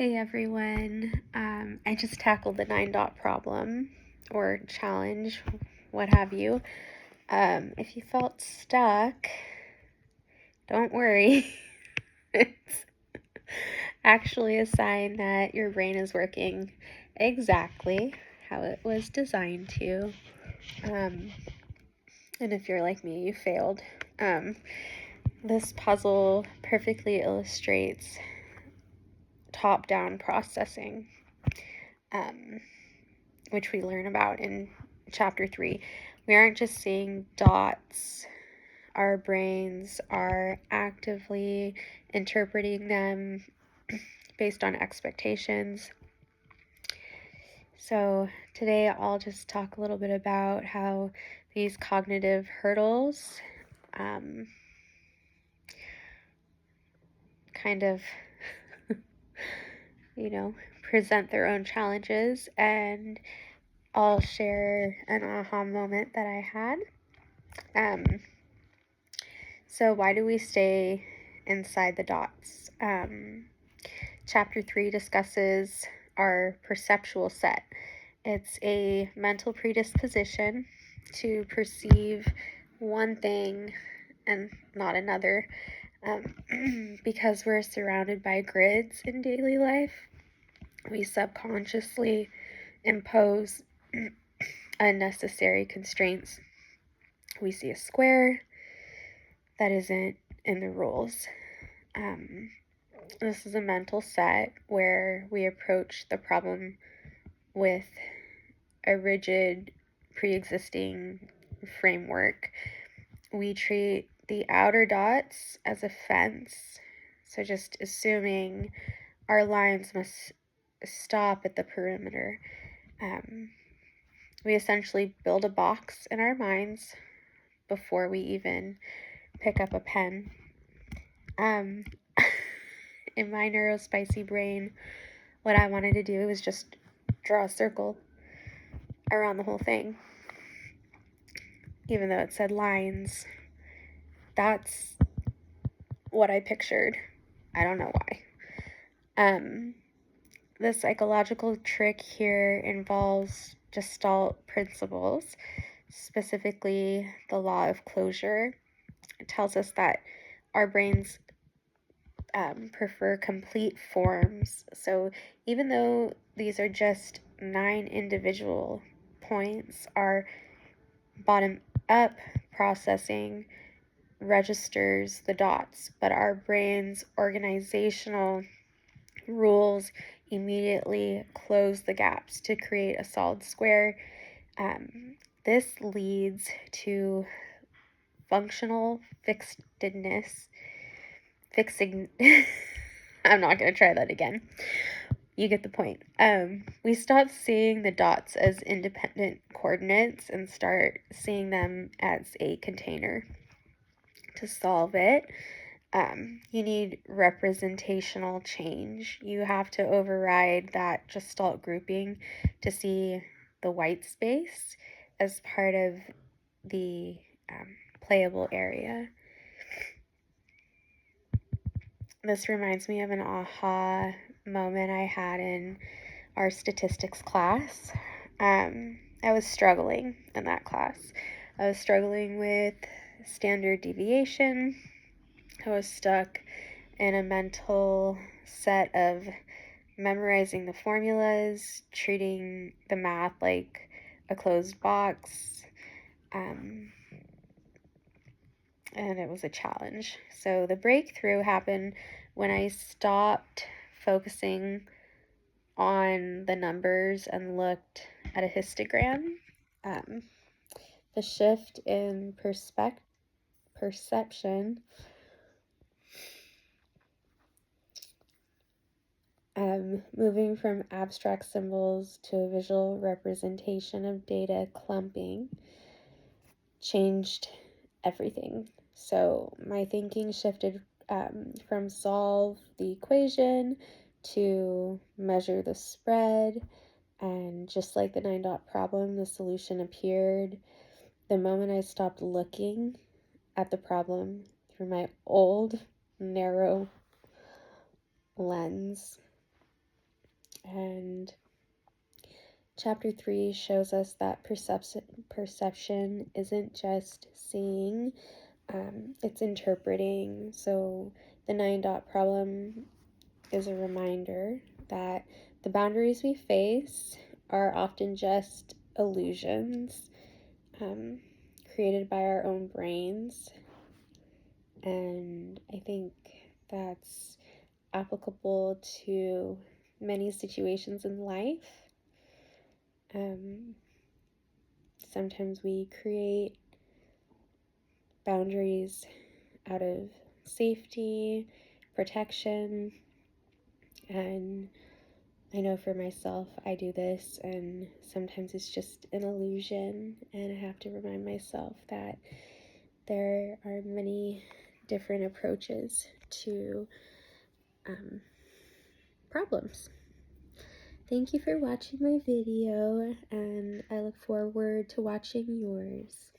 Hey everyone, I just tackled the 9 dot problem or challenge, what have you. If you felt stuck, don't worry. It's actually a sign that your brain is working exactly how it was designed to. And if you're like me, you failed. This puzzle perfectly illustrates top-down processing. Which we learn about in chapter 3. We aren't just seeing dots. Our brains are actively interpreting them based on expectations. So today I'll just talk a little bit about how these cognitive hurdles kind of, present their own challenges, and I'll share an aha moment that I had. So why do we stay inside the dots? Chapter 3 discusses our perceptual set. It's a mental predisposition to perceive one thing and not another. Because we're surrounded by grids in daily life, we subconsciously impose unnecessary constraints. We see a square that isn't in the rules. This is a mental set where we approach the problem with a rigid, pre-existing framework. We treat the outer dots as a fence, so just assuming our lines must stop at the perimeter. We essentially build a box in our minds before we even pick up a pen. In my neurospicy brain, what I wanted to do was just draw a circle around the whole thing. Even though it said lines, that's what I pictured. I don't know why. The psychological trick here involves Gestalt principles, specifically the law of closure. It tells us that our brains prefer complete forms. So even though these are just 9 individual points, our bottom-up processing registers the dots, but our brain's organizational rules immediately close the gaps to create a solid square. This leads to functional fixedness. I'm not going to try that again. You get the point. We stop seeing the dots as independent coordinates and start seeing them as a container. To solve it, you need representational change. You have to override that Gestalt grouping to see the white space as part of the playable area. This reminds me of an aha moment I had in our statistics class. I was struggling in that class. I was struggling with standard deviation. I was stuck in a mental set of memorizing the formulas, treating the math like a closed box, and it was a challenge. So the breakthrough happened when I stopped focusing on the numbers and looked at a histogram. The shift in perception moving from abstract symbols to a visual representation of data clumping changed everything. So my thinking shifted from solve the equation to measure the spread, and just like the 9 dot problem, the solution appeared the moment I stopped looking at the problem through my old narrow lens. And chapter 3 shows us that perception isn't just seeing, it's interpreting. So the 9 dot problem is a reminder that the boundaries we face are often just illusions created by our own brains. And I think that's applicable to many situations in life. Sometimes we create boundaries out of safety, protection, and I know for myself I do this, and sometimes it's just an illusion, and I have to remind myself that there are many different approaches to problems. Thank you for watching my video, and I look forward to watching yours.